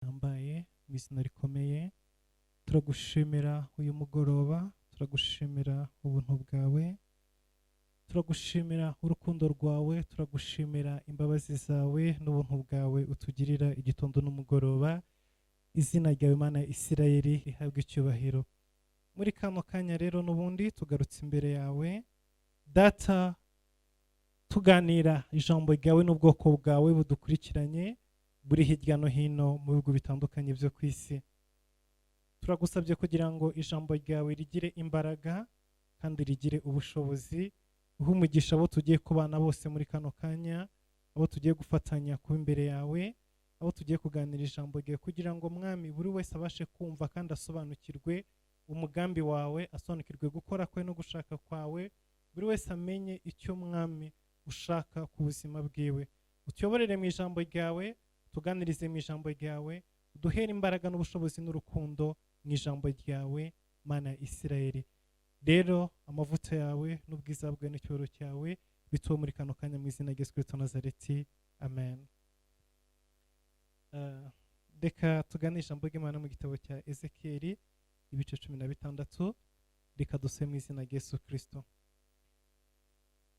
Nambaye mu izina rikomeye turagushimira uyu mugoroba, turagushimira ubuntu bwawe, turagushimira urukundo rwawe, turagushimira imbabazi zawe n'ubuntu bwawe utugirira igitondo n'umugoroba. Izina ryawe Mana Isirayeli rihabwe icyubahiro. Muri kano kanya rero n'ubundi tugarutse imbere yawe data, tuganira ijambo ryawe n'ubwoko bwawe budukurikiranye buri hirya no hino mu bihugu bitandukanye byo ku isi. Turagusabye kugira ngo ijambo ryawe rigire imbaraga kandi rigire ubushobozi, uha umugisha abo tugiye kubana bose muri kano kanya, abo tugiye gufatanya kuba imbere yawe, abo tugiye kuganira ijambo ryawe, kugira ngo mwami buri wese abashe kumva kandi asobanukirwe umugambi wawe, asobanukirwe gukora kwe no gushaka kwawe, buri wese amenye icyo mwami ushaka ku buzima bwiwe. Utuyoborere mu ijambo ryawe, tuganirize mu ijambo ryawe, uduhere imbaraga n'ubushobozi n'urukundo mu ijambo ryawe Mana Isirayeli. Rero amavuta yawe n'ubwiza bwawe n'icyubahiro cyawe bituwe muri kano kanya mu izina rya Yesu Kristo Nazareti, amen. Reka tugane ijambo ry'Imana mu gitabo cya Ezekiyeli ibice 16. Reka dusome mu izina rya Yesu Kristo.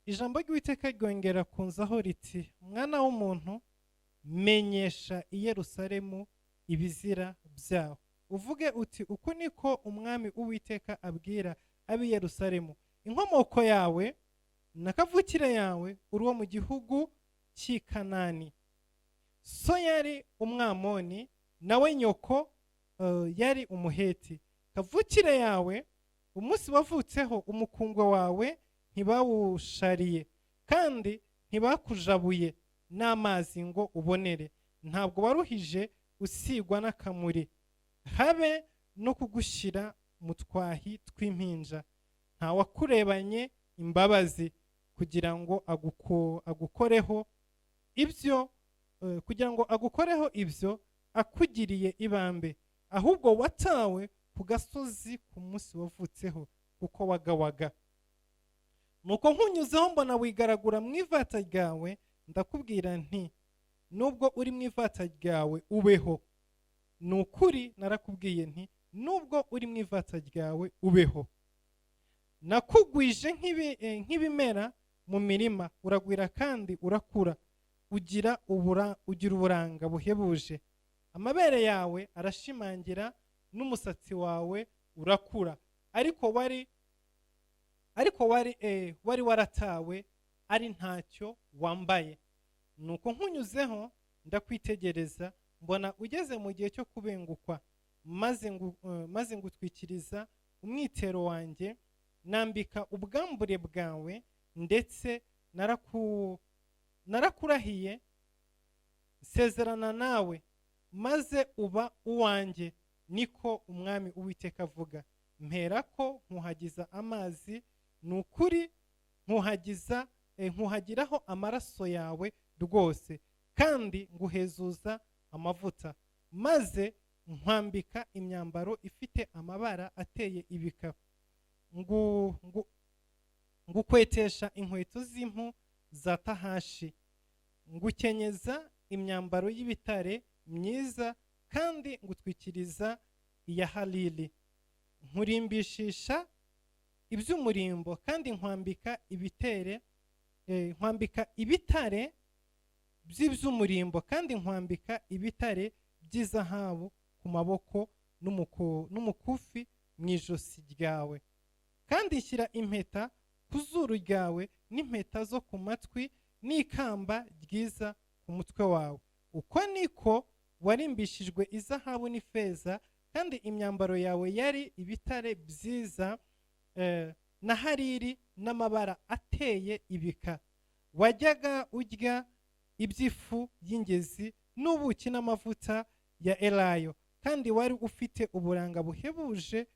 Ijambo ry'Uwiteka ryongera kunzaho riti, mwana w'umuntu, menyesha i Yerusalemu ibizira byaho, uvuge uti uku niko umwami Uwiteka abwira ab'i Yerusalemu, inkomoko yawe na kavukire yawe uri uwo mu gihugu cy'i Kanani. So yari Umwamoni, nawe nyoko yari Umuheti. Kavukire yawe umunsi wavutseho umukungwe wawe ntibawushariye, kandi ntibakujabuye n'amazi ngo ubonere. Ntabwo waruhije usigwa n'akamuri, habe no kugushyira mu twahi tw'impinja. Nta wakurebanye imbabazi kugira ngo agukoreho ibyo akugiriye ibambe, ahubwo watawe ku gasozi ku munsi wavutseho kuko wagawaga. Nuko nkunyuzeho mbona wigaragura mu ivata ryawe, ndakubwira nti nubwo uri mu ivata ryawe ubeho. Ni ukuri narakubwiye nti nubwo uri mu ivata ryawe ubeho. Nakugwije nk'ibimera mu mirima, uragwira kandi urakura, ugira uburanga buhebuje. Amabere yawe arashimangira n'umusatsi wawe urakura, ariko wari waratawe ari ntacyo wambaye. Nuko nkunyuzeho ndakwitegereza, mbona ugeze mu gihe cyo kubengukwa, maze ngutwikiriza umwitero wanjye, nambika ubwambure bwawe, ndetse narakurahiye nsezerana nawe, maze uba uwanjye, niko umwami Uwiteka avuga. Mperako nkuhagiza amazi, ni ukuri nkuhagiraho amaraso yawe rwose, kandi nguhezuza amavuta, maze nkwambika imyambaro ifite amabara ateye ibika, ngukwetesha inkweto z'impu za tahashi, ngukenyeza imyambaro y'ibitare myiza, kandi ngutwikiriza iya hariri. Nkurimbishisha iby'umurimbo, kandi nkwambika ibitare by'iby'umurimbo, kandi nkwambika ibitare by'izahabu ku maboko n'umukufi mu ijosi ryawe, kandi nshyira impeta ku zuru ryawe n'impeta zo ku matwi n'ikamba ryiza ku mutwe wawe. Uko niko warimbishijwe izahabu n'ifeza, kandi imyambaro yawe yari ibitare byiza na hariri n'amabara ateye ibika. Wajyaga urya iby'ifu y'ingezi n'ubuki n'amavuta ya elayo, kandi wari ufite uburanga buhebuje,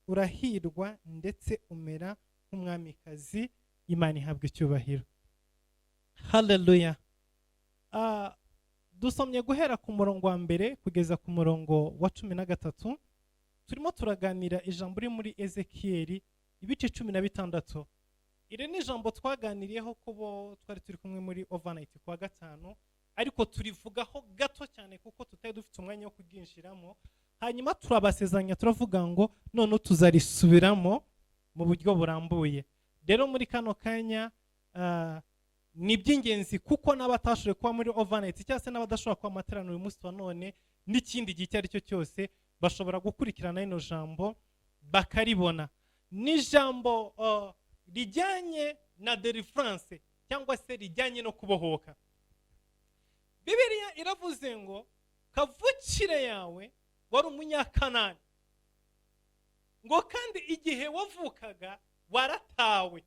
urahirwa ndetse umera nk'umwamikazi. Imana ihabwa icyubahiro. Haleluya. Dusomye guhera ku murongo wa mbere kugeza ku murongo wa 13. Turimo turaganira ijambo riri muri Ezekiyeli ibice 16. Iri ni ijambo twaganiriyeho kubo twari turi kumwe muri overnight kwa gatanu, ariko turivugaho gato cyane kuko tutari dufite umwanya wo kubyinjiramo. Hanyuma turabasezeranya turavuga ngo none tuzarisubiramo mu buryo burambuye. Rero muri kano kanya ni by'ingenzi kuko n'abatashoboye kuba muri overnight cyangwa se n'abadashobora kuba amateraniro uyu munsi wa none n'ikindi gihe icyo ari cyo cyose bashobora gukurikirana ino jambo bakaribona. Ni jambo rijyanye na deliverance cyangwa se rijyanye no kubohoka. Bibiliya iravuze ngo kavukire yawe wari umunyakanani, ngo kandi igihe wavukaga waratawe,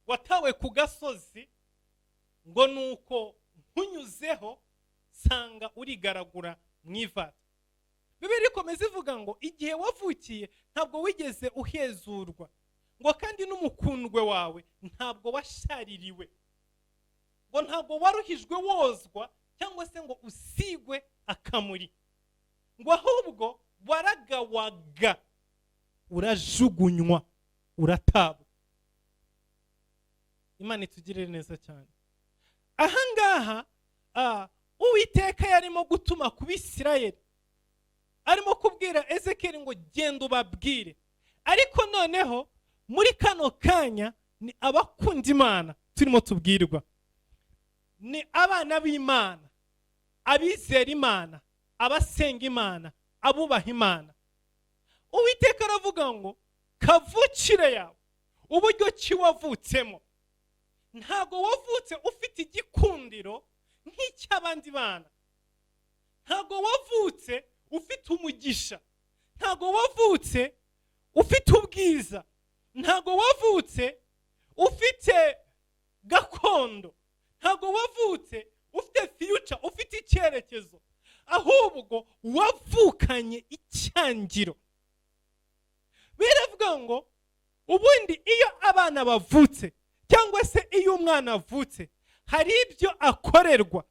watawe ku gasozi, ngo nuko nkunyuzeho sanga urigaragura mu ivata. Bibiliya ikomeza ivuga ngo igihe wavukiye ntabwo wigeze uhezurwa, ngo kandi n'umukundwe wawe ntabwo washaririwe, ngo ntabwo waruhijwe wozwa cyangwa se ngo usigwe akamuri, ngo ahubwo waragawaga urajugunywa uratabwa. Imana itugirire neza cyane. Ahangaha Uwiteka yarimo gutuma ku Bisirayeli, arimo kubwira Ezekiyeli ngo genda ubabwire. Ariko noneho muri kano kanya ni abakunda Imana turimo tubwirwa, ni abana b'Imana, abizera Imana, abasenga Imana, abubaha Imana. Uwiteka aravuga ngo kavukire yawe, uburyo ki wavutsemo, ntabwo wavutse ufite igikundiro nk'icy'abandi bana, ntabwo wavutse ufite umugisha, ntabwo wavutse ufite ubwiza, ntabwo wavutse ufite gakondo, ntabwo wavutse ufite future, ufite icyerekezo, ahubwo wavukanye icyangiro. Biravuga ngo ubundi iyo abana bavutse cyangwa se iyo umwana avutse hari ibyo akorerwa,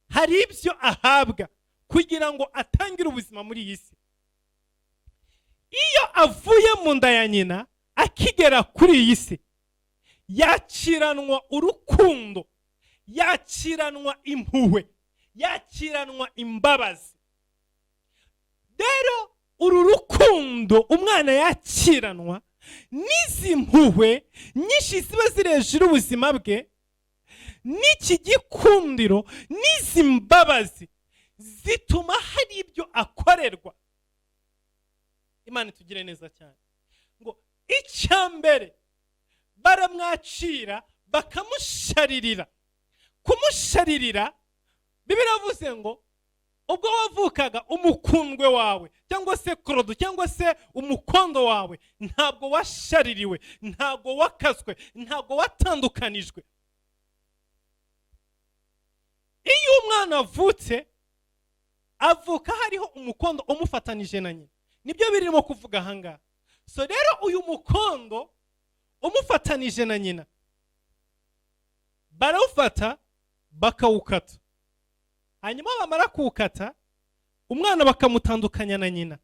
hari ibyo ahabwa kugira ngo atangire ubuzima muri iyi si. Iyo avuye mu nda ya nyina akigera kuri iyi si yakiranwa urukundo, yakiranwa impuhwe, yakiranwa imbabazi. Rero uru rukundo umwana yakiranwa n'izi mpuhwe nyinshi ziba ziri hejuru ubuzima bwe, n'iki gikundiro n'izi mbabazi zituma hari ibyo akorerwa. Imana itugire neza cyane. Ngo icyambere baramwacira bakamusharirira. Kumusharirira Bibiliya iravuze ngo ubwo wavukaga umukundwe wawe cyangwa se korodo cyangwa se umukondo wawe ntabwo washaririwe, ntabwo wakaswe, ntabwo watandukanijwe. Iyo umwana avutse avuka hariho umukondo umufatanije na nyina, nibyo birimo kuvuga ahangaha. So rero uyu mukondo umufatanije na nyina barawufata bakawukata, hanyuma bamara kuwukata umwana bakamutandukanya na nyina,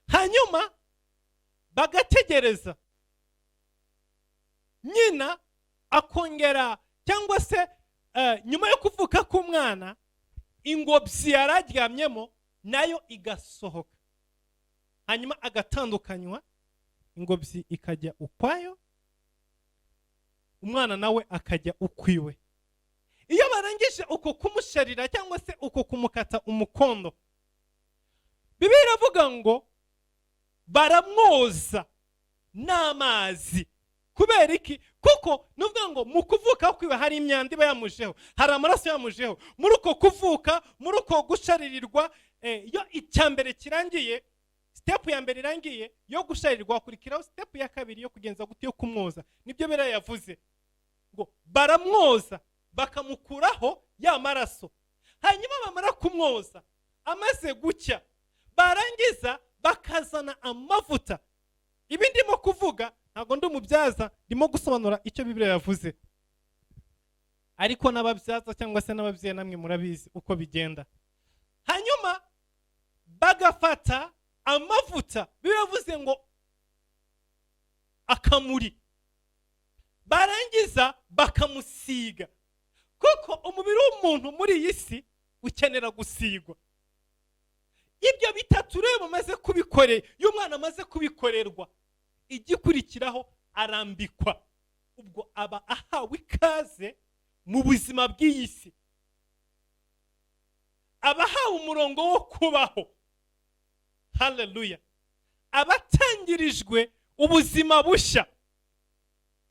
hanyuma bagategereza nyina akongera cyangwa se nyuma yo kuvuka k'umwana ingobyi yararyamyemo nayo igasohoka, hanyuma agatandukanywa, ingobyi ikajya ukwayo, umwana nawe akajya ukwiwe. Iyo barangije uko kumusharira cyangwa se uko kumukata umukondo, Bibiliya iravuga ngo baramwoza n'amazi. Kubera iki? Kuko nuvuga ngo mu kuvuka kwiwe hari imyanda iba yamujeho, hari amaraso yamujeho. Muri uko kuvuka, muri uko gusharirirwa, iyo icyambere kirangiye, step ya mbere irangiye yo gusharirirwa, hakurikiraho step ya kabiri yo kugenza gute yo kumwoza. Nibyo Bibiliya yavuze ngo baramwoza bakamukuraho ya maraso, hanyuma bamara kumwoza amaze gucya barangiza bakazana amavuta. Ibi ndimo kuvuga ntabwo ndi umubyaza, ndimo gusobanura icyo Bibiliya yavuze, ariko n'ababyaza cyangwa se n'ababyeyi namwe murabizi uko bigenda. Hanyuma bagafata amavuta, Bibiliya yavuze ngo akamuri, barangiza bakamusiga. kuko umubiri w'umuntu muri iyi si ukenera gusigwa. Ibyo bitatu rero maze kubikorera, iyo umwana amaze kubikorerwa, igikurikiraho arambikwa. Ubwo aba ahawe ikaze mu buzima bw'iyi si, aba ahawe umurongo wo kubaho. Haleluya! Abatangirijwe ubuzima bushya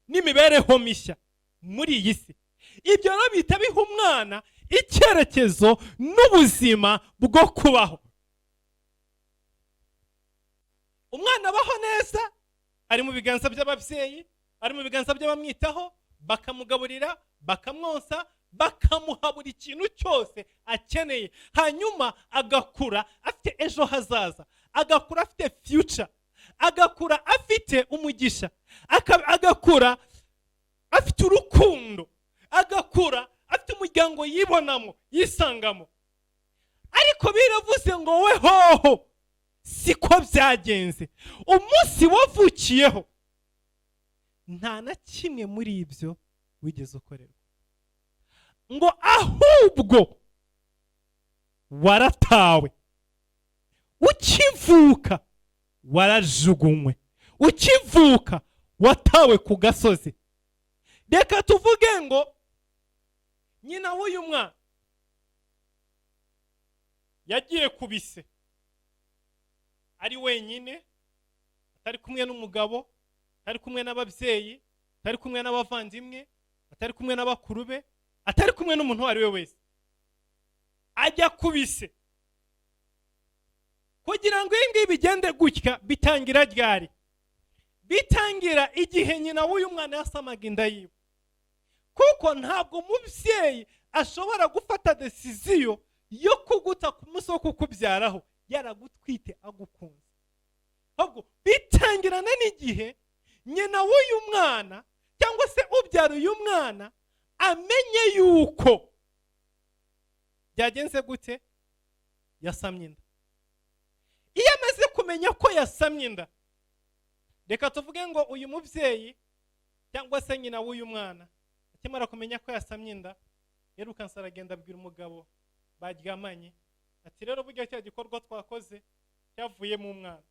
n'imibereho mishya muri iyi si. Ibyo rero bihita biha umwana icyerekezo n'ubuzima bwo kubaho. Umwana abaho neza ari mu biganza by'ababyeyi, ari mu biganza by'abamwitaho, bakamugaburira, bakamwonsa, bakamuha buri kintu cyose akeneye. Hanyuma agakura afite ejo hazaza, agakura afite future, agakura afite umugisha, agakura afite urukundo, agakura afite umuryango yibonamo, yisangamo. Ariko biravuze ngo we hoho siko byagenze. Umunsi wavukiyeho nta na kimwe muri ibyo wigeze ukorerwa, ngo ahubwo waratawe. Ukivuka warajugunywe, ukivuka watawe ku gasozi. Reka tuvuge ngo nyina w'uyu mwana yagiye kubise, ari wenyine, atari kumwe n'umugabo, atari kumwe n'ababyeyi, atari kumwe n'abavandimwe, atari kumwe n'abakuru be, atari kumwe n'umuntu uwo ari we wese. Ajya kubise. Kugira ngo ibi bigende gutya bitangira ryari? Bitangira igihe nyina w'uyu mwana yasamaga inda yiwe. Kuko ntabwo umubyeyi ashobora gufata decision yo kuguta ku munsi wo kukubyaraho yaragutwite agukunze. Ahubwo bitangirana n'igihe nyina w'uyu mwana cyangwa se ubyara uyu mwana amenye yuko byagenze gute yasamye inda. Iyo amaze kumenya ko yasamye inda, reka tuvuge ngo uyu mubyeyi cyangwa se nyina w'uyu mwana akimara kumenya ko yasamye inda, yirukanse aragenda abwira umugabo baryamanye ati rero burya cya gikorwa twakoze cyavuyemo umwana,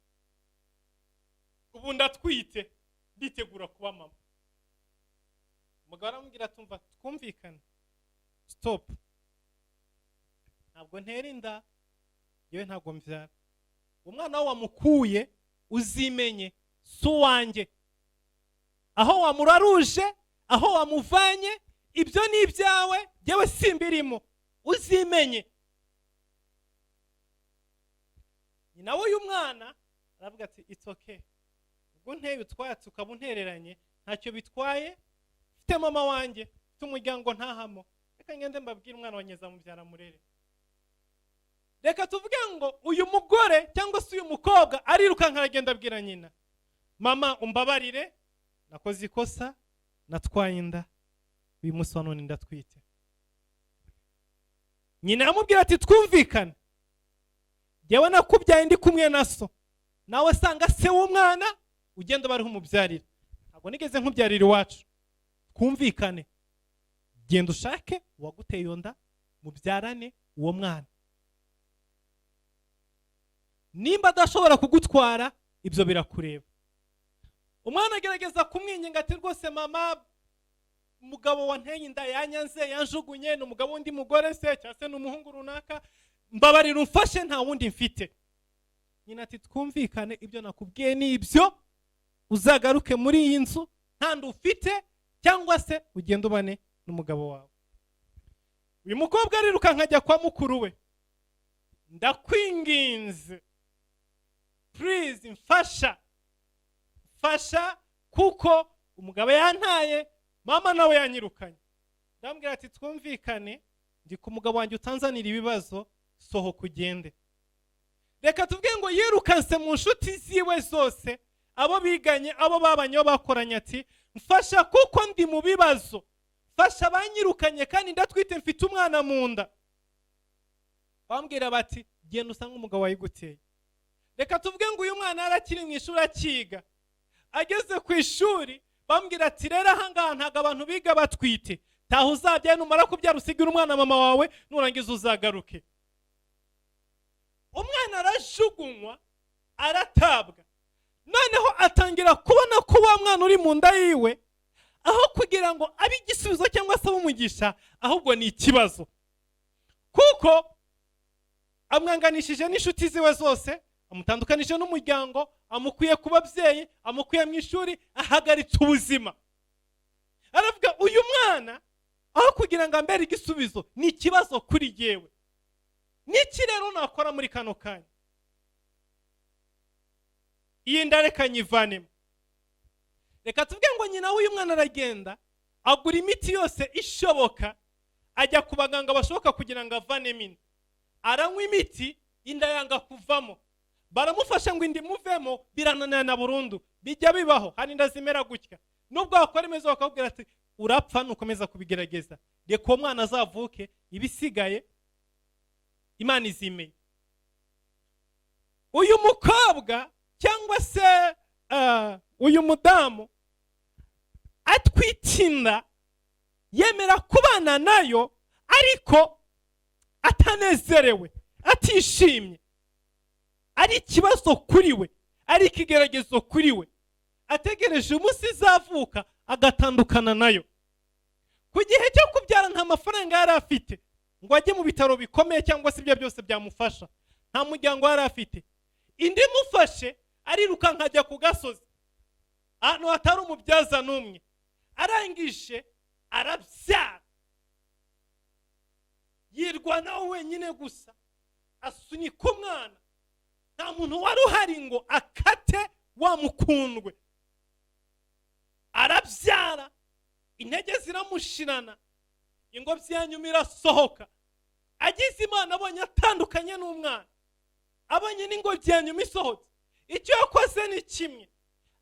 ubu ndatwite nditegura kuba mama. Umugabo aramubwira atumva twumvikane, stop, ntabwo ntera inda, yewe ntabwo mbyara. Umwana wawe wamukuye uzimenye si uwanjye. Aho wamuraruje, aho wamuvanye, ibyo ni ibyawe, yewe simbirimo, uzimenye. Nyina w'uyu mwana aravuga ati it's okay, ubwo nteye utwatsi ukaba untereranye ntacyo bitwaye, mfite mama wanjye, mfite umuryango ntahamo, reka ngende mbabwire umwana wa nyeza mubyara murere. Reka tuvuge ngo uyu mugore cyangwa se uyu mukobwa arirukanka aragenda abwira nyina, mama umbabarire, nakoze ikosa, natwaye inda, uyu munsi wa none ndatwite. Nyina amubwira ati twumvikane, yewe nakubyaye ndi kumwe na so, nawe sanga se w'umwana ugenda bariho umubyarira, ntabwo nigeze nkubyarira iwacu, twumvikane, genda ushake uwaguteye iyo nda mubyarane uwo mwana. Nimba adashobora kugutwara ibyo birakureba. Umwana agerageza kumwinginga ati rwose mama, umugabo wanteye inda yanyanze, yanjugunye, ni umugabo w'undi mugore se cyangwa se ni umuhungu runaka, mbabarira umfashe, nta wundi mfite. Nyina ati twumvikane, ibyo nakubwiye ni ibyo, uzagaruke muri iyi nzu ntandi ufite, cyangwa se ugenda ubane n'umugabo wawe. Uyu mukobwa ariruka nkajya kwa mukuru we, ndakwinginze please mfasha, fasha kuko umugabo yantaye, mama nawe yanyirukanye. Ndambwira ati twumvikane, ndi ku mugabo wanjye utanzanira ibibazo, sohoka ugende. Reka tuvuge ngo yirukanse mu nshuti ziwe zose, abo biganye, abo babanye, abo bakoranye, ati mfasha kuko ndi mu bibazo, fasha banyirukanye kandi ndatwite mfite umwana mu nda. Bambwira bati genda usanga umugabo wayiguteye. Reka tuvuge ngo uyu mwana arakiri mu ishuri akiga, ageze ku ishuri bambwira ati rero aha ngaha ntabwo abantu biga batwite, taha uzabyaye, numara kubyara usigira umwana mama wawe, nurangiza uzagaruke. Umwana arajugunywa, aratabwa. Noneho atangira kubona ko wa mwana uri mu nda yiwe, aho kugira ngo abe igisubizo cyangwa se umugisha, ahubwo ni ikibazo. Kuko amwanganishije n'inshuti ziwe zose, amutandukanije n'umuryango, amukuye ku babyeyi, amukuye mu ishuri, ahagaritse ubuzima. Aravuga uyu mwana aho kugira ngo ambere igisubizo, ni ikibazo kuri yewe. Niki rero nakora muri kano kanya? Iyi nda reka nyivanemo. Reka tuvuge ngo nyina w'uyu mwana aragenda, agura imiti yose ishoboka, ajya ku baganga bashoboka kugira ngo avanemo inda. Aranywa imiti, inda yanga kuvamo. Baramufasha ngo indi muvemo, birananirana burundu. Bijya bibaho, hari inda zimera gutya. Nubwo wakora imezo bakakubwira ati urapfa nukomeza kubigerageza, reka uwo mwana azavuke, ibisigaye Imana izimeye. Uyu mukobwa cyangwa se uyu mudamu atwitinda, yemera kubana nayo, ariko atanezerewe, atishimye. Ari ikibazo kuri we, ari ikigeragezo kuri we. Ategereje umunsi izavuka agatandukana nayo. Ku gihe cyo kubyara nta mafaranga yari afite ngo ajye mu bitaro bikomeye cyangwa se ibyo byose byamufasha. Nta muryango yari afite. Indi mufashe ariruka nkajya ku gasozi, ahantu hatari umubyaza n'umwe. Arangije arabyara, yirwanaho wenyine gusa, asunika umwana. Nta muntu wari uhari ngo akate wa mukundwe. Arabyara, intege ziramushirana, ingobyi ya nyuma irasohoka. Agize Imana abonye atandukanye n'umwana, abonye n'ingobyi ya nyuma isohotse, icyo yakoze ni kimwe: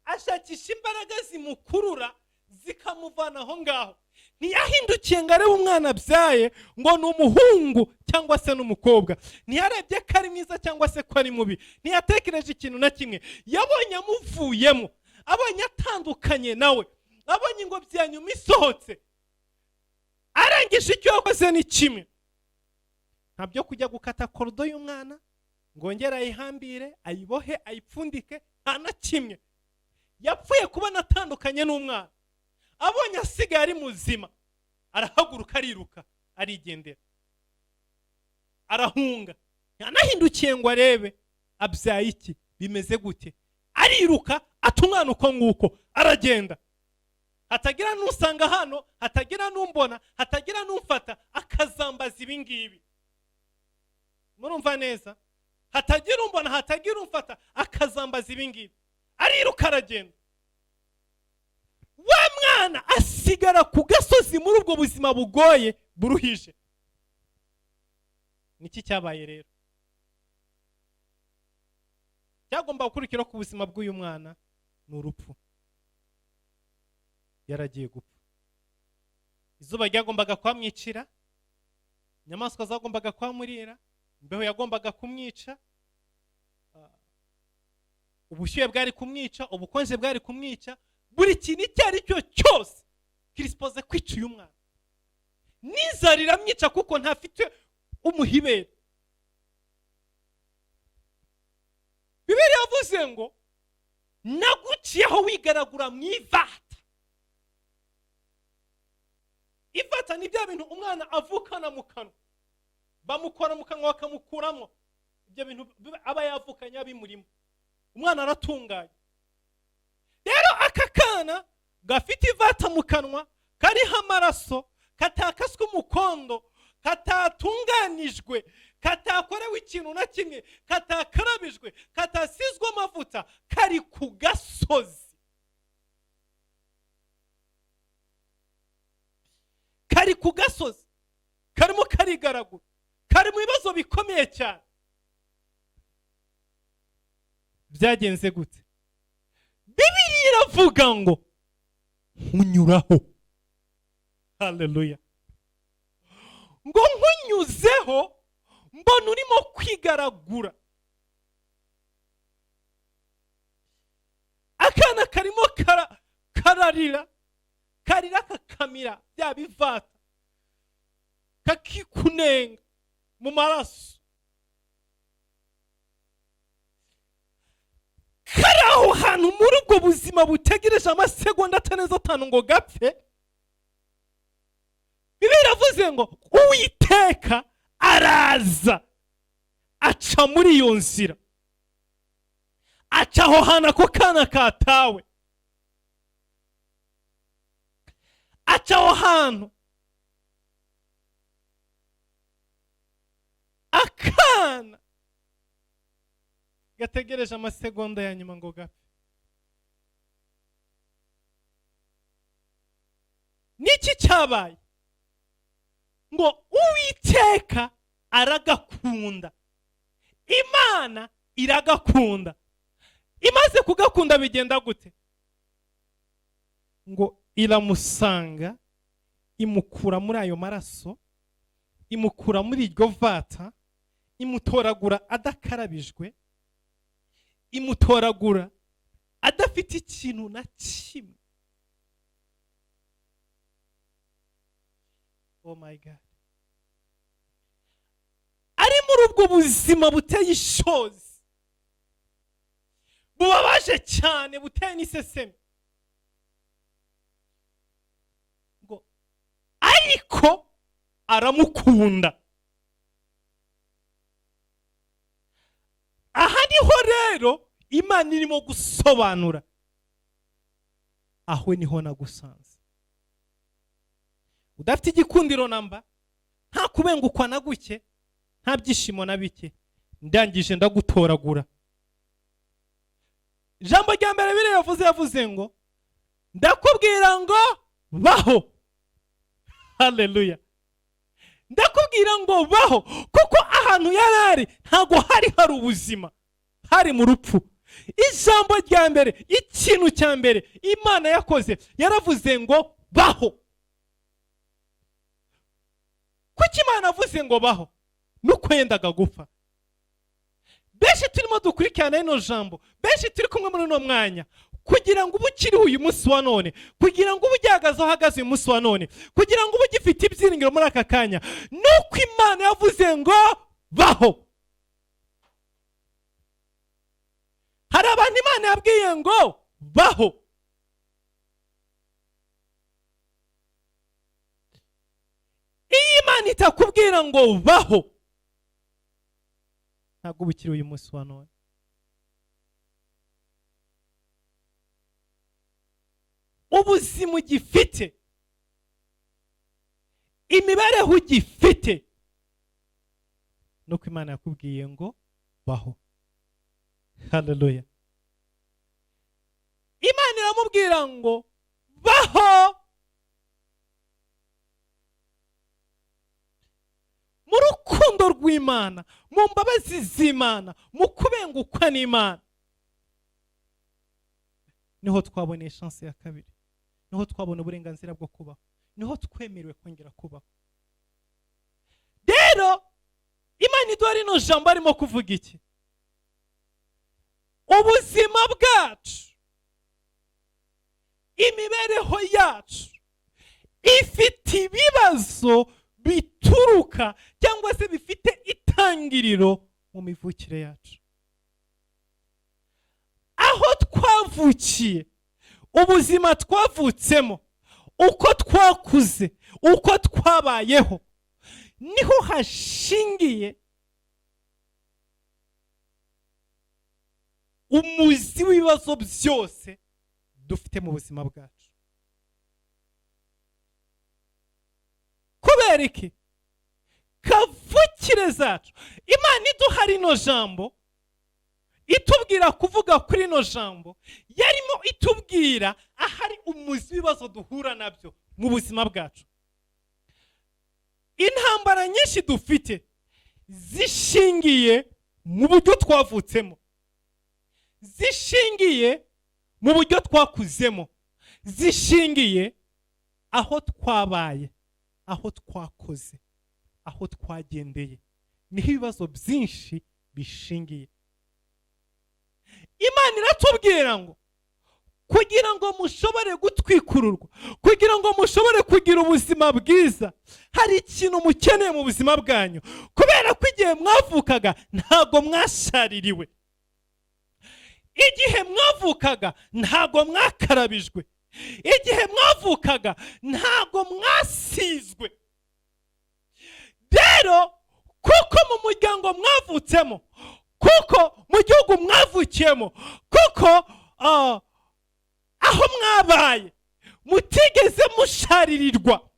ashakisha imbaraga zimukurura zikamuvana aho ngaho. Ntiyahindukiye ngo arebe umwana abyaye ngo ni umuhungu cyangwa se n'umukobwa. Ntiyarebye ko ari mwiza cyangwa se ko ari mubi. Ntiyatekereje ikintu na kimwe. Yabonye amuvuyemo, abonye atandukanye nawe, abonye ingobyi ya nyuma isohotse. Arangije icyo yakoze ni kimwe: ntabyo kujya gukata korodo y'umwana ngo ngere ayihambire, ayibohe, ayipfundike, nta na kimwe. Yapfuye kubona atandukanye n'umwana. Abonye asigaye ari muzima, arahaguruka, ariruka, arigendera, arahunga. Yanahindukiye ngo arebe abyaye iki, bimeze gute. Ariruka, ata umwana uko nguko, aragenda. Hatagira n'usanga hano, hatagira n'umbona, hatagira n'umfata, akazambaza ibingibi. Murumva neza? Hatagira umbona, hatagira umfata, akazambaza ibingibi. Ariruka, aragenda. Wa mwana asigara ku gasozi muri ubwo buzima bugoye buruhije. Niki cyabaye rero? Cyagomba gukurikira ku buzima bw'uyu mwana ni urupfu. Yaragiye gupfa. Izuba ryagombaga kwamwicira, inyamaswa zagombaga kwamurira, imbeho yagombaga kumwica, ubushyuhe bwari kumwica, ubukonje bwari kumwica. Buri kintu icyo ari cyo cyose kirispoze kwica uyu mwana. N'inzara iramwica kuko ntafite umuhibere. Bibiliya yavuze ngo naguciyeho wigaragura mu ivata. Ivata ni bya bintu umwana avukana mu kanwa, bamukora mu kanwa bakamukuramo ibyo bintu aba yavukanye abimurimo. Umwana aratunganye. Rero aka kana gafite ivata mu kanwa, kariho amaraso, katakaswe umukondo, katatunganijwe, katakorewe ikintu na kimwe, katakarabijwe, katasizwe amavuta, kari ku gasozi. Kari ku gasozi, karimo karigaragura, kari mu bibazo bikomeye cyane. Byagenze gute? Bibiliya iravuga ngo nkunyuraho. Haleluya. Ngo nkunyuzeho mbona urimo kwigaragura. Akana karimo kararira, karira kakamira bya bivata. kakikunenga mu maraso, kari aho hantu muri ubwo buzima butegereje amasegonda ataneze atanu ngo gapfe, Bibiliya iravuze ngo Uwiteka araza aca muri iyo nzira, aca aho hantu ako kana katawe, aca aho hantu akana gategereje amasegonda ya nyuma ngo gapfe. Niki cyabaye? Ngo Uwiteka aragakunda, Imana iragakunda. Imaze kugakunda bigenda gute? Ngo iramusanga, imukura muri ayo maraso, imukura muri iryo vata, imutoragura adakarabijwe, imutoragura adafite ikintu na kimwe. Oh my God. Ari muri ubwo buzima buteye ishozi, bubabaje cyane, buteye n'iseseme, ngo ariko aramukunda. Aha niho rero Imana irimo gusobanura, aho niho nagusanze. Udafite igikundiro namba, nta kubengukwa na guke, nta byishimo na bike, ndangije ndagutoragura. Ijambo rya mbere Bibiliya yavuze ngo ndakubwira ngo baho. Haleluya. Ndakubwira ngo baho, kuko ahantu yarari ntago hari ubuzima, hari mu rupfu. Ijambo rya mbere, ikintu cya mbere Imana yakoze, yaravuze ngo baho. Kuki Imana avuze ngo baho? Nuko yendaga gupfa. Benshi turimo dukurikirana ino jambo, benshi turi kumwe muri uno mwanya, kugira ngo ubukiriho uyu munsi wa none, kugira ngo ubugihagaze uhagaze uyu munsi wa none, kugira ngo ubugifite ibyiringiro muri aka kanya, nuko Imana yavuze ngo baho. Hari abantu Imana yabwiye ngo baho. Iyi Imana itakubwira ngo baho, ntabwo ubukiriho uyu munsi wa none. Ubuzima ugifite, imibereho ugifite, nuko Imana yakubwiye ngo baho. Haleluya. Imana iramubwira ngo baho. Mu rukundo rw'Imana, mu mbabazi z'Imana, mu kubengukwa n'Imana, niho twaboneye chance ya kabiri, niho twabona uburenganzira bwo kubaho, niho twemerewe kongera kubaho. Rero Imana iduha rino jambo arimo kuvuga iki? Ubuzima bwacu, imibereho yacu ifite ibibazo bituruka cyangwa se bifite itangiriro mu mivukire yacu. Aho twavukiye, ubuzima twavutsemo, uko twakuze, uko twabayeho, niho hashingiye umuzi w'ibibazo byose dufite mu buzima bwacu. Kubera iki? Kavukire zacu. Imana iduha rino jambo, itubwira kuvuga kuri rino jambo, yarimo itubwira ahari umuzi w'ibibazo duhura nabyo mu buzima bwacu. Intambara nyinshi dufite zishingiye mu buryo twavutsemo, zishingiye mu buryo twakuzemo, zishingiye aho twabaye, aho twakoze, aho twagendeye, niho ibibazo byinshi bishingiye. Imana iratubwira ngo kugira ngo mushobore gutwikururwa, kugira ngo mushobore kugira ubuzima bwiza, hari ikintu mukeneye mu buzima bwanyu, kubera ko igihe mwavukaga ntago mwashaririwe, igihe mwavukaga ntago mwakarabijwe, igihe mwavukaga ntago mwasizwe. Rero kuko mu muryango mwavutsemo, kuko mu gihugu mwavukiyemo, kuko aho mwabaye mutigeze musharirirwa,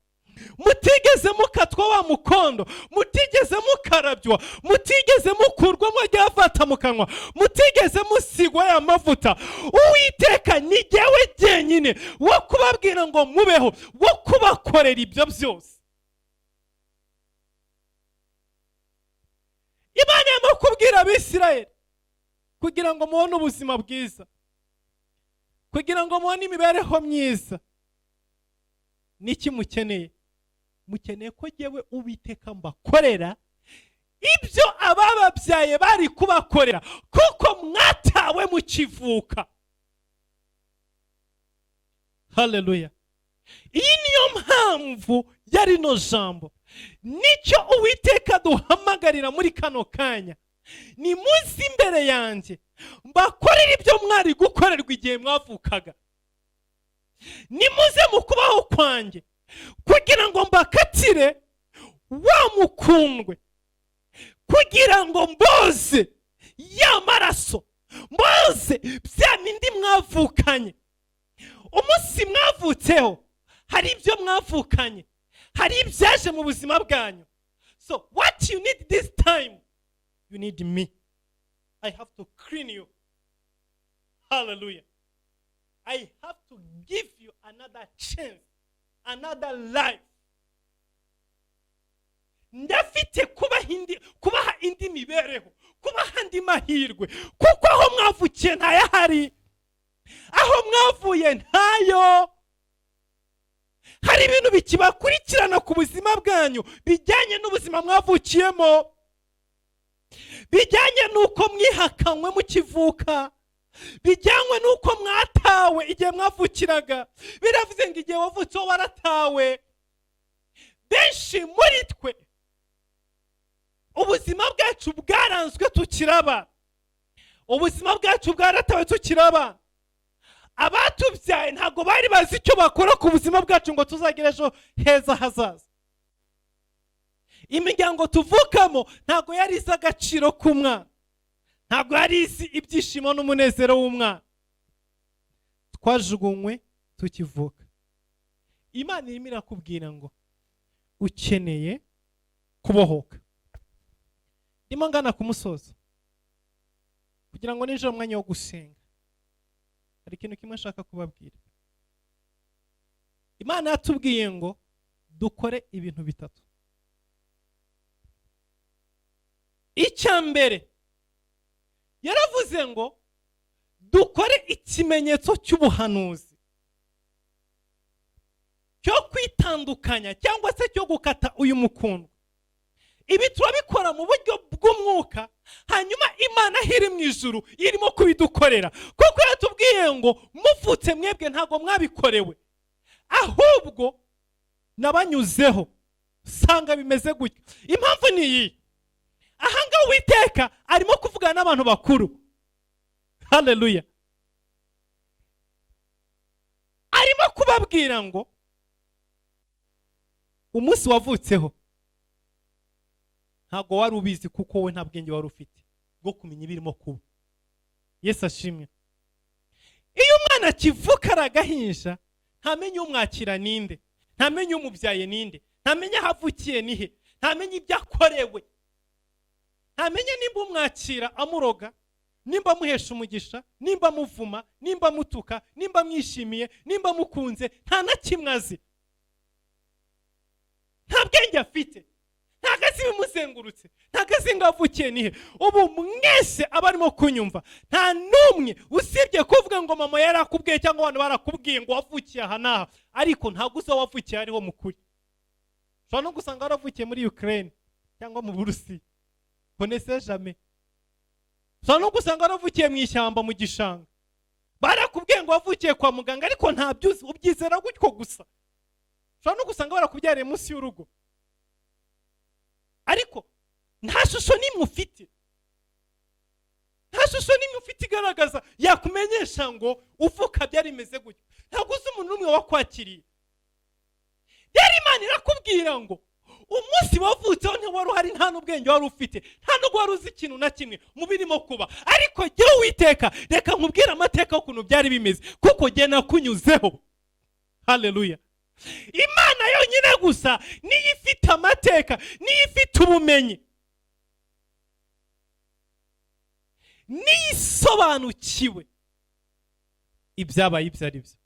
mutigeze mukatwa wa mukondo, mutigeze mukarabywa, mutigeze mukurwamo ryavata mu kanwa, mutigeze musigwa ya mavuta. Uwiteka ni jyewe jyenyine wo kubabwira ngo mubeho, wo kubakorera ibyo byose. Imana irimo kubwira Abisirayeli kugira ngo mubone ubuzima bwiza, kugira ngo mubone imibereho myiza. Niki mukeneye? Mukeneye ko jyewe Uwiteka mbakorera ibyo abababyaye bari kubakorera, kuko mwatawe mukivuka. Haleluya. Iyi niyo mpamvu yari no jambo, nicyo Uwiteka duhamagarira muri kano kanya. Ni muzi imbere yanjye mbakorera ibyo mwari gukorerwa igihe mwavukaga. Ni muze mu kubaho kwanjye kugira ngo mbakatire wa mukundwe, kugira ngo mboze ya maraso, mboze bya bindi mwavukanye. Umunsi mwavutseho hari ibyo mwavukanye, hari ibyaje mu buzima bwanyu. So what you need this time, you need me. I have to clean you. Hallelujah. I have to give you another chance, another life. Ndafite kubaha indi mibereho, kubaha andi mahirwe, kuko aho mwavukiye ntayahari, aho mwavuye ntayo. Hari ibintu bikibakurikirana ku buzima bwanyu bijyanye n'ubuzima mwavukiyemo, bijyanye n'uko mwihakanywe mukivuka, bijyanywe n'uko mwatawe igihe mwavukiraga. Biravuze ngo igihe wavutseho waratawe. Benshi muri twe ubuzima bwacu bwaranzwe tukiraba, ubuzima bwacu bwaratawe tukiraba. Abatubyaye ntago bari bazi icyo bakora ku buzima bwacu ngo tuzagire ejo heza hazaza. Imiryango tuvukamo ntago yari izi agaciro k'umwana, ntago yari izi ibyishimo n'umunezero w'umwana. Twajugunywe tukivuka. Imana irimo irakubwira ngo ukeneye kubohoka. Ndimo ngana ku musozo kugira ngo ninjire umwanya wo gusenga. Hari ikintu kimwe nshaka kubabwira. Imana yatubwiye ngo dukore ibintu bitatu. Icya mbere yaravuze ngo dukore ikimenyetso cy'ubuhanuzi cyo kwitandukanya cyangwa se cyo gukata uyu mukondo. Ibi turabikora mu buryo bw'umwuka, hanyuma Imana iri mu ijuru irimo kubidukorera, kuko yatubwiye ngo muvutse mwebwe ntago mwabikorewe, ahubwo nabanyuzeho sanga bimeze gutyo. Impamvu ni iyi: ahanga Uwiteka arimo kuvugana n'abantu bakuru. Haleluya. Arimo kubabwira ngo umunsi wavutseho ntago wari ubizi, kuko we nta bwenge wari ufite bwo kumenya ibirimo kuba. Yesu ashimwe. Iyo umwana akivuka aragahinja, ntamenye umwakira ninde, ntamenye umubyaye ninde, ntamenye aho avukiye nihe, ntamenye ibyo akorewe, ntamenye nimba umwakira amuroga, nimba muhesha umugisha, nimba muvuma, nimba mutuka, nimba mwishimiye, nimba mukunze, nta na kimwe azi. Nta bwenge afite, ntago azi ibimuzengurutse, ntago azi ngo avukiye nihe. Ubu mwese abarimo kunyumva nta n'umwe usibye kuvuga ngo mama yarakubwiye cyangwa abantu barakubwiye ngo wavukiye aha n'aha, ariko ntago uzi aho wavukiye ariho mukuri. Ushobora no gusanga waravukiye muri Ukraine cyangwa mu Burusiya, connaissez jamais. Ushobora no gusanga waravukiye mu ishyamba, mu gishanga. barakubwiye ngo wavukiye kwa muganga ariko nta byuzi ubyizera gutyo gusa. Ushobora no gusanga barakubyariye munsi y'urugo ariko nta shusho n'imwe ufite, nta shusho n'imwe ufite igaragaza yakumenyesha ngo uvuka byari bimeze gutyo. Ntabwo uzi umuntu n'umwe wakwakiriye. Rero Imana irakubwira ngo umunsi wavutseho ntiwari uhari, nta n'ubwenge wari ufite, nta n'ubwo wari uzi ikintu na kimwe mu birimo kuba, ariko jyewe Uwiteka reka nkubwire amateka y'ukuntu byari bimeze kuko jye nakunyuzeho. Haleluya. Imana yonyine gusa niyo ifite amateka, niyo ifite ubumenyi, niyo isobanukiwe ibyabaye ibyo ari byo.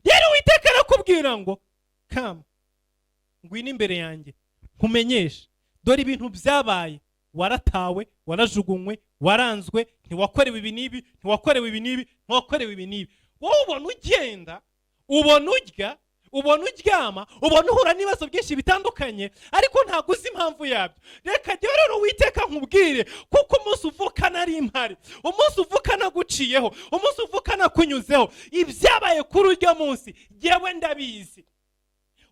Rero Uwiteka arakubwira ngo kama ngwino imbere yanjye nkumenyeshe, dore ibintu byabaye, waratawe, warajugunywe, waranzwe, ntiwakorewe ibi n'ibi, ntiwakorewe ibi n'ibi, ntiwakorewe ibi n'ibi. Wowe ubona ugenda, ubona urya, ubona uryama, ubona uhura n'ibibazo byinshi bitandukanye ariko ntabwo uzi impamvu yabyo. Reka jyewe rero Uwiteka nkubwire kuko umunsi uvuka nari impari, umunsi uvuka naguciyeho, umunsi uvuka nakunyuzeho, ibyabaye kuri urya munsi jyewe ndabizi.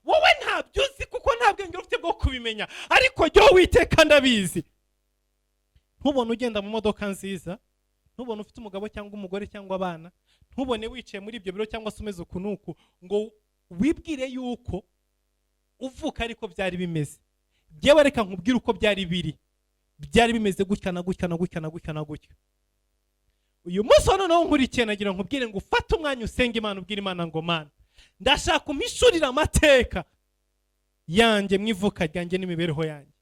Wowe ntabyo uzi kuko nta bwenge ufite bwo kubimenya ariko jyewe Uwiteka ndabizi. Ntubone ugenda mu modoka nziza, ntubone ufite umugabo cyangwa umugore cyangwa abana, ntubone wicaye muri ibyo biro cyangwa se umeze ukunuku ngo wibwire yuko uvuka ariko byari bimeze. Jyewe reka nkubwire uko byari biri, byari bimeze gutya na gutya na gutya na gutya na gutya. Uyu munsi noneho nkurikiye nagira nkubwire ngo ufate umwanya usenge Imana, ubwire Imana ngo Mana ndashaka umishurira amateka yanjye mu ivuka ryanjye n'imibereho yanjye.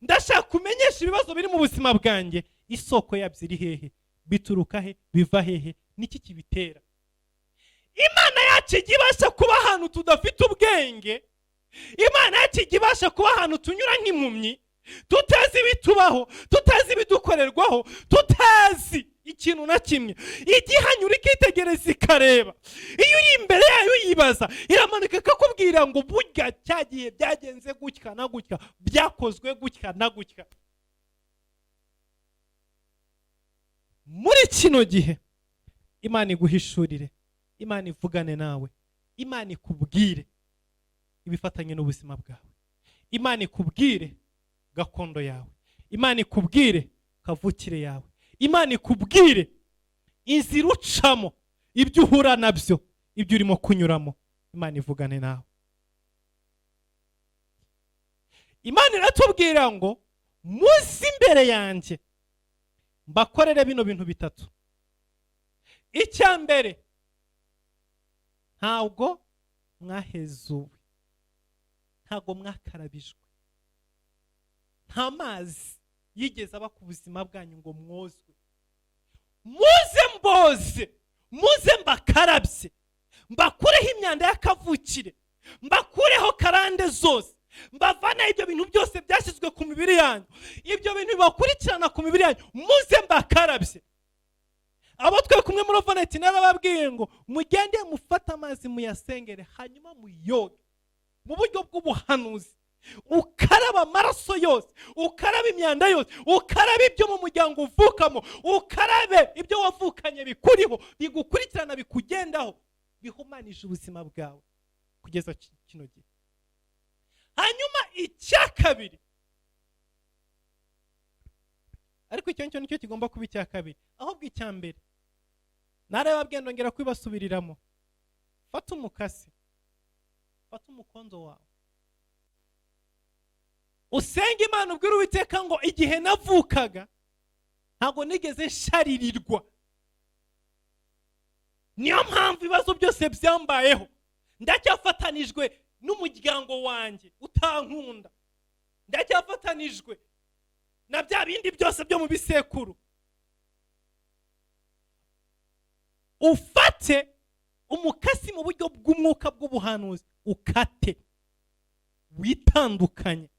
Ndashaka kumenyesha ibibazo biri mu buzima bwanjye, isoko yabyo iri hehe, bituruka he, biva hehe, niki kibitera. Imana yacu igibasha kuba ahantu tudafite ubwenge, Imana yacu igibasha kuba ahantu tunyura nk'impumyi, tutazi ibitubaho, tutazi ibidukorerwaho, tutazi ikintu na kimwe. Igihanyura ikitegereza ikareba, iyo uri imbere yayo yibaza, iramanuka ikakubwira ngo burya cyagiye byagenze gutya na gutya, byakozwe gutya na gutya. Muri kino gihe Imana iguhishurire, Imana ivugane nawe, Imana ikubwire ibifatanye n'ubuzima bwawe, Imana ikubwire gakondo yawe, Imana ikubwire kavukire yawe, Imana ikubwire inzira ucamo, ibyo uhura nabyo, ibyo urimo kunyuramo. Imana ivugane nawe. Imana iratubwira ngo muzi imbere yanjye mbakorere bino bintu bitatu. Icya mbere, ntabwo mwahezuwe, ntabwo mwakarabijwe, nta mazi yigeze aba ku buzima bwanyu ngo mwozwe. Muze mboze, muze mbakarabye, mbakureho imyanda y'akavukire, mbakureho karande zose, mbavanaho ibyo bintu byose byashyizwe ku mibiri yanyu, ibyo bintu bibakurikirana ku mibiri yanyu, muze mbakarabye. Abo twe kumwe muri Ovaneti narababwiye ngo mugende mufate amazi muyasengere, hanyuma muyoge mu buryo bw'ubuhanuzi, ukaraba amaraso yose, ukaraba imyanda yose, ukaraba ibyo mu muryango uvukamo, ukarabe ibyo wavukanye bikuriho, bigukurikirana, bikugendaho, bihumanije ubuzima bwawe kugeza kino gihe. Hanyuma icya kabiri, ariko icyo nicyo kigomba kuba icya kabiri, ahubwo icya mbere narababwiye ndongera kwibasubiriramo. Fata umukasi, fata umukonzo wawe, usenge Imana, ubwire Uwiteka ngo igihe navukaga ntabwo nigeze nsharirirwa, niyo mpamvu ibibazo byose byambayeho, ndacyafatanijwe n'umuryango wanjye utankunda, ndacyafatanijwe na bya bindi byose byo mu bisekuru. Ufate umukasi mu buryo bw'umwuka bw'ubuhanuzi, ukate, witandukanye,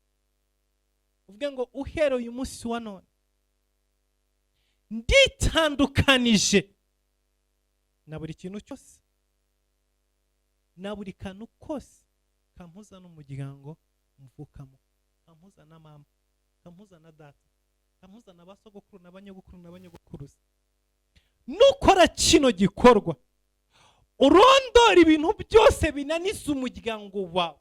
uvuge ngo uhereye uyu munsi wa none nditandukanije na buri kintu cyose, na buri kantu kose kampuza n'umuryango mvukamo, kampuza na mama, kampuza na data, kampuza na basogokuru n'abanyogokuru n'abanyogokuruza. nukora kino gikorwa urondora ibintu byose binaniza umuryango wawe: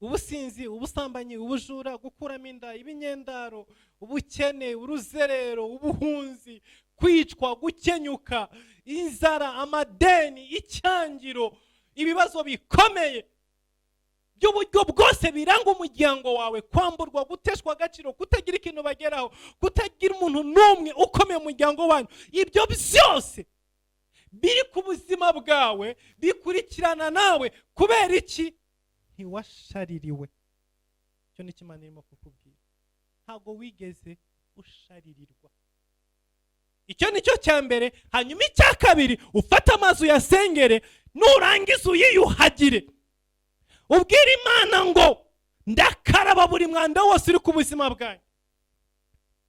ubusinzi, ubusambanyi, ubujura, gukuramo inda, ibinyendaro, ubukene, uruzerero, ubuhunzi, kwicwa, gukenyuka, inzara, amadeni, icyangiro, ibibazo bikomeye by'uburyo bwose biranga umuryango wawe, kwamburwa, guteshwa agaciro, kutagira ikintu bageraho, kutagira umuntu n'umwe ukomeye mu muryango wanyu. Ibyo byose biri ku buzima bwawe bikurikirana nawe. Kubera iki? Ntiwashaririwe. Cyo ni Imana irimo kukubwira. Ntabwo wigeze usharirirwa. Icyo ni cyo cya mbere. Hanyuma icya kabiri, ufata amazi uyasengere, nurangiza uyiyuhagire, ubwira Imana ngo ndakaraba buri mwanda wose uri ku buzima bwanjye,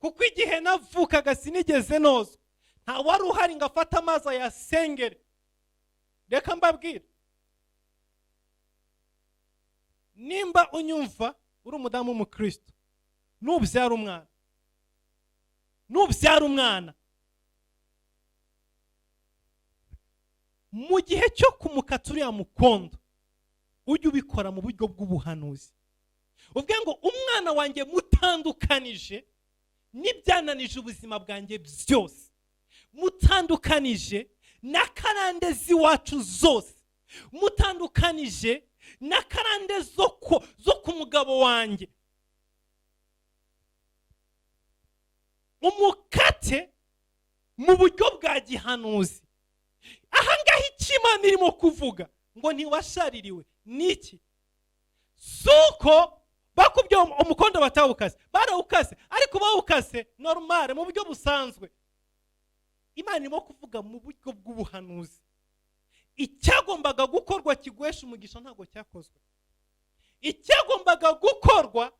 kuko igihe navukaga sinigeze nozwa, nta wari uhari ngo afate amazi ayasengere. Reka mbabwire, nimba unyumva uri umudamu w'umukristo, nubyara umwana mu gihe cyo kumukata uriya mukondo, ujye ubikora mu buryo bw'ubuhanuzi. Uvuge ngo umwana wanjye mutandukanije n'ibyananije ubuzima bwanjye byose, mutandukanije na karande z'iwacu zose, mutandukanije na karande zo ku mugabo wanjye, umukate mu buryo bwa gihanuzi. Ahangaha icyo Imana irimo kuvuga ngo ntiwashaririwe niki? Suko bakubye umukondo batawukaze, barawukaze, ariko bawukaze normal mu buryo busanzwe. Imana irimo kuvuga mu buryo bw'ubuhanuzi. Icyagombaga gukorwa kiguhesha umugisha ntabwo cyakozwe. Icyagombaga gukorwa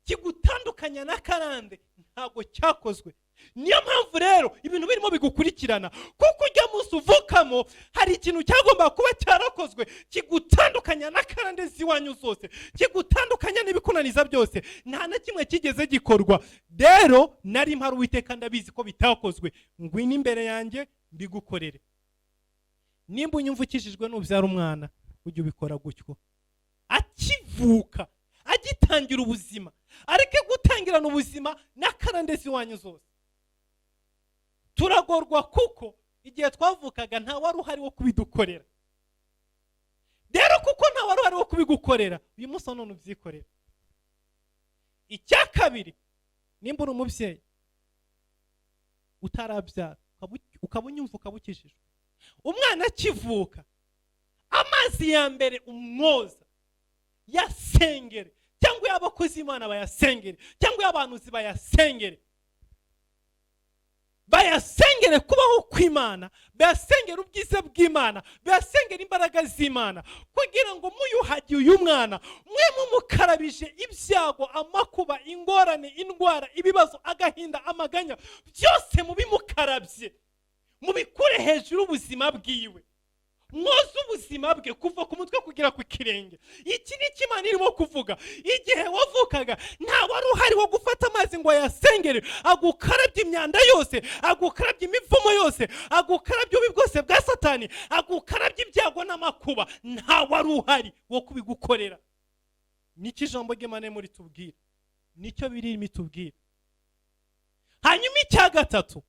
kigutandukanya na karande ntabwo cyakozwe. Niyo mpamvu rero ibintu birimo bigukurikirana, kuko ujya munsi uvukamo hari ikintu cyagomba kuba cyarakozwe kigutandukanya na karande ziwanyu zose, kigutandukanya n'ibikunaniza byose. Nta na kimwe kigeze gikorwa. Rero nari mpari Uwiteka ndabizi ko bitakozwe, ngwino imbere yanjye mbigukorere. Nimba unyumva ukijijwe nubyara umwana, ujye ubikora gutyo. Akivuka, agitangira ubuzima, areke gutangirana ubuzima na karande ziwanyu zose. Turagorwa kuko igihe twavukaga nta wari uhari wo kubidukorera. Rero kuko nta wari uhari wo kubigukorera, uyu munsi none ubyikorera. Icya kabiri, nimba uri umubyeyi utarabyara, ukaba unyumva ukabukishijwe, umwana akivuka, amazi ya mbere umwoza yasengere, cyangwa y'abakozi Imana bayasengere, cyangwa y'abahanuzi bayasengere. Bayasengere kubaho kw'Imana, bayasengere ubwiza bw'Imana, bayasengere imbaraga z'Imana, kugira ngo muyuhagiye uyu mwana mwe mumukarabije ibyago, amakuba, ingorane, indwara, ibibazo, agahinda, amaganya, byose mubimukarabye, mubikure hejuru ubuzima bwiwe, mwoze ubuzima bwe kuva ku mutwe kugera ku kirenge. Iki ni cyo Imana irimo kuvuga. Igihe wavukaga nta wari uhari wo gufata amazi ngo ayasengere, agukarabye imyanda yose, agukarabye imivumo yose, agukarabye ububi bwose bwa Satani, agukarabye ibyago n'amakuba. Nta wari uhari wo kubigukorera. Nicyo ijambo ry'Imana muri tubwira, nicyo birimo itubwira. Hanyuma icya gatatu,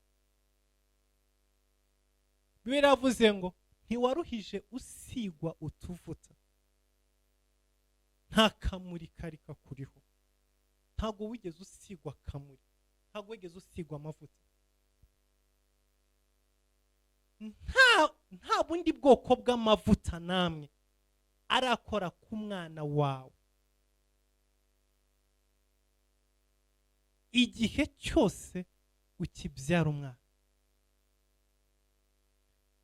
Bibiliya yavuze ngo ntiwaruhije usigwa utuvuta, nta kamuri kari kakuriho. Ntabwo wigeze usigwa kamuri, ntabwo wigeze usigwa amavuta. Nta bundi bwoko bw'amavuta namwe arakora ku mwana wawe. Igihe cyose ukibyara umwana,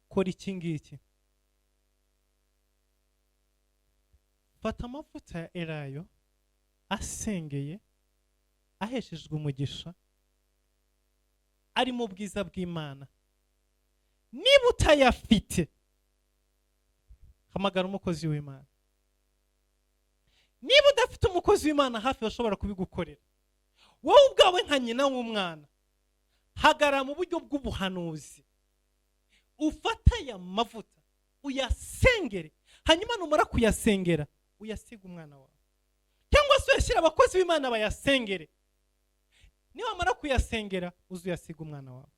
kora iki ngiki: fata amavuta ya elayo asengeye, aheshejwe umugisha, ari mu bwiza bw'Imana. Niba utayafite, hamagara umukozi w'Imana. Niba udafite umukozi w'Imana hafi bashobora kubigukorera, wowe ubwawe nka nyina w'umwana, hagara mu buryo bw'ubuhanuzi, ufata aya mavuta uyasengere, hanyuma numara kuyasengera uyasiga umwana wawe, cyangwa se uyashyira abakozi b'Imana bayasengere. Niwamara kuyasengera uzuyasiga umwana wawe.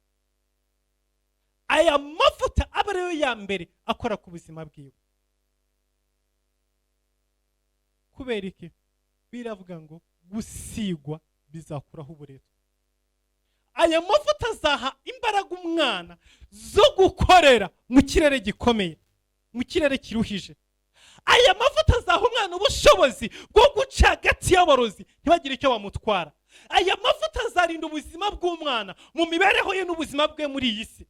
Aya mavuta aba ariyo ya mbere akora ku buzima bwiwe. Kubera iki? Biravuga ngo gusigwa bizakuraho uburetwa. Aya mavuta azaha imbaraga umwana zo gukorera mu kirere gikomeye, mu kirere kiruhije. Aya mavuta azaha umwana ubushobozi bwo guca hagati y'abarozi ntibagire icyo bamutwara. Aya mavuta azarinda ubuzima bw'umwana mu mibereho ye n'ubuzima bwe muri iyi si.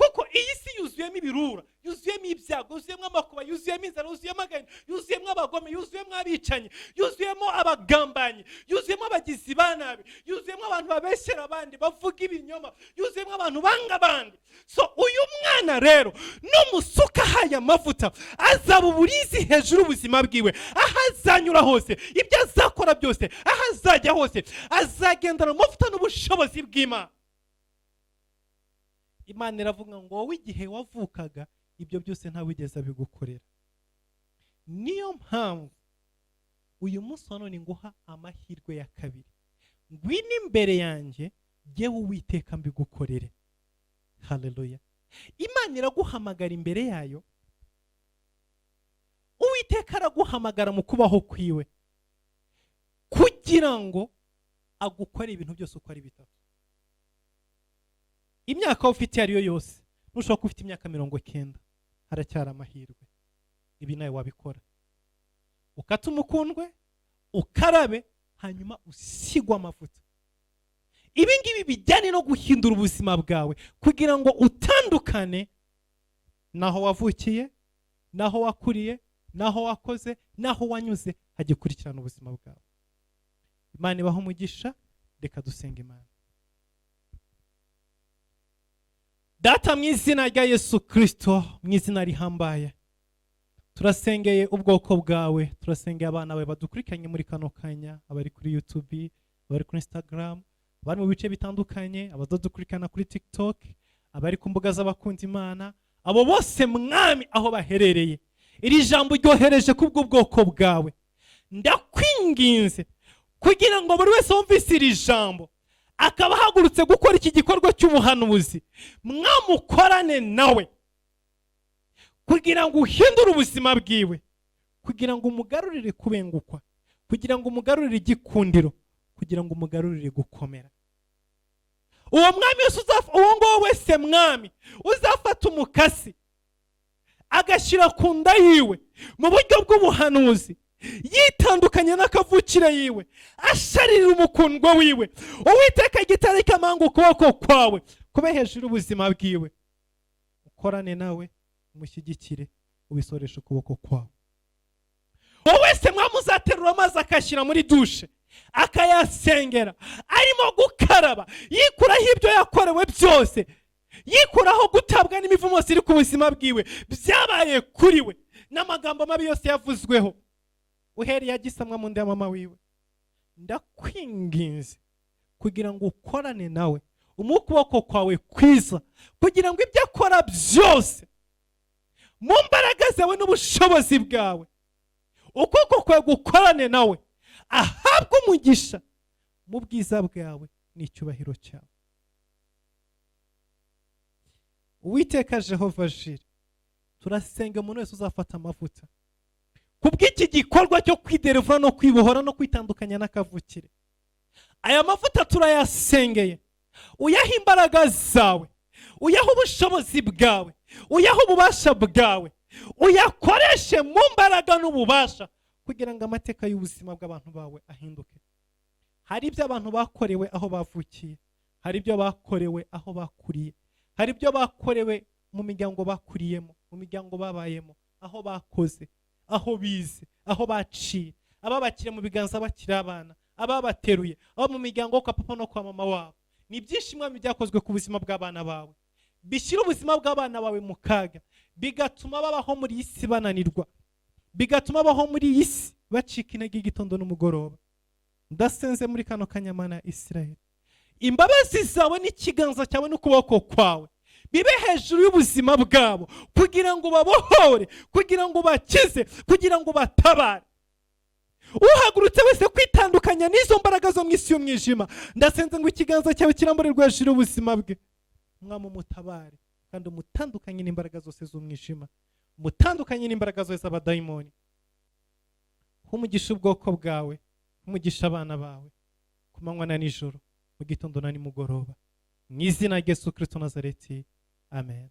Kuko iyi si yuzuyemo ibirura, yuzuyemo ibyago, yuzuyemo amakuba, yuzuyemo inzara, yuzuyemo agahinda, yuzuyemo abagome, yuzuyemo abicanyi, yuzuyemo abagambanyi, yuzuyemo abagizi ba nabi, yuzuyemo abantu babeshyera abandi, bavuga ibinyoma, yuzuyemo abantu banga abandi. So uyu mwana rero numusuka haya mavuta azaba uburizi hejuru ubuzima bwiwe, aho azanyura hose, ibyo azakora byose, aho azajya hose azagendana amavuta n'ubushobozi bw'Imana. Imana iravuga ngo wowe igihe wavukaga ibyo byose ntawigeze abigukorera. Niyo mpamvu uyu munsi wa none nguha amahirwe ya kabiri, ngwino imbere yanjye jyewe Uwiteka mbigukorere. Haleluya. Imana iraguhamagara imbere yayo, Uwiteka araguhamagara mu kubaho kwiwe kugira ngo agukore ibintu byose uko ari bitatu. Imyaka ufite ariyo yose, nushobora kuba ufite imyaka 90, haracyari amahirwe. Ibi nawe wabikora. Ukata umukundwe, ukarabe, hanyuma usigwa amavuta. Ibi ngibi bijyane no guhindura ubuzima bwawe kugira ngo utandukane naho wavukiye, naho wakuriye, naho wakoze, naho wanyuze, hagikurikirana ubuzima bwawe. Imana ibaho umugisha. Reka dusenga Imana. Data, mu izina rya Yesu Kristo, mu izina rihambaye, turasengeye ubwoko bwawe, turasengeye abana bawe badukurikiranye muri kano kanya, abari kuri YouTube, abari kuri Instagram, abari mu bice bitandukanye, abadukurikirana kuri TikTok, abari ku mbuga z'abakunda Imana, abo bose mwami aho baherereye, iri jambo ryohereje kubwo bwoko bwawe. Ndakwinginze kugira ngo buri wese wumvise iri jambo akaba hagurutse gukora iki gikorwa cy'ubuhanuzi, mwamukorane nawe kugira ngo uhindure ubuzima bwiwe, kugira ngo umugarurire kubengukwa, kugira ngo umugarurire igikundiro, kugira ngo umugarurire gukomera. Uwo mwami wese uwo ngo wese mwami uzafata umukasi agashyira ku nda yiwe mu buryo bw'ubuhanuzi, yitandukanye n'akavukire yiwe, asharira umukundwa wiwe, Uwiteka igitare cy'amanga ukuboko kwawe kube hejuru ubuzima bwiwe, ukorane nawe, umushyigikire, ubisoreshe ukuboko kwawe. Wowe wese mwamuzaterura amazi akashyira muri dushe akayasengera, arimo gukaraba, yikuraho ibyo yakorewe byose, yikuraho gutabwa n'imivumo iri ku buzima bwiwe byabaye kuri we, n'amagambo mabi yose yavuzweho uhereye agisamwa mu nda ya mama wiwe. Ndakwinginze kugira ngo ukorane nawe, umukuboko kwawe kwiza, kugira ngo ibyo akora byose mu mbaraga zawe n'ubushobozi bwawe, ukuboko kwawe gukorane nawe, ahabwe umugisha mu bwiza bwawe n'icyubahiro cyawe. Uwiteka Jehova Jire, turasenga umuntu wese uzafata amavuta kubw'iki gikorwa cyo kwiderevura no kwibohora no kwitandukanya n'akavukire. Aya mavuta turayasengeye, uyaha imbaraga zawe, uyaha ubushobozi bwawe, uyaha ububasha bwawe, uyakoreshe mu mbaraga n'ububasha kugira ngo amateka y'ubuzima bw'abantu bawe ahinduke. Hari ibyo abantu bakorewe aho bavukiye, hari ibyo bakorewe aho bakuriye, hari ibyo bakorewe mu miryango bakuriyemo, mu miryango babayemo, aho bakoze, aho bize, aho baciye, ababakire mu biganza bakiri abana, ababateruye, abo mu miryango kwa papa no kwa mama wabo. Ni byinshi mwami byakozwe ku buzima bw'abana bawe, bishyira ubuzima bw'abana bawe mu kaga, bigatuma babaho muri iyi si bananirwa, bigatuma babaho muri iyi si bacika intege igitondo n'umugoroba. Ndasenze muri kano kanyamana Israel, imbabazi zawe n'ikiganza cyawe n'ukuboko kwawe bibe hejuru y'ubuzima bwabo, kugira ngo babohore, kugira ngo bakize, kugira ngo batabare. Uhagurutse wese kwitandukanya n'izo mbaraga zo mu isi y'umwijima, ndasenze ngo ikiganza cyawe kiramburirwe hejuru y'ubuzima bwe. Mwami umutabare kandi umutandukanye n'imbaraga zose z'umwijima, umutandukanye n'imbaraga zose z'abadayimoni. Umugisha ubwoko bwawe, umugisha abana bawe ku manywa na nijoro, mu gitondo na nimugoroba, mu izina rya Yesu Kristo Nazareti, amen.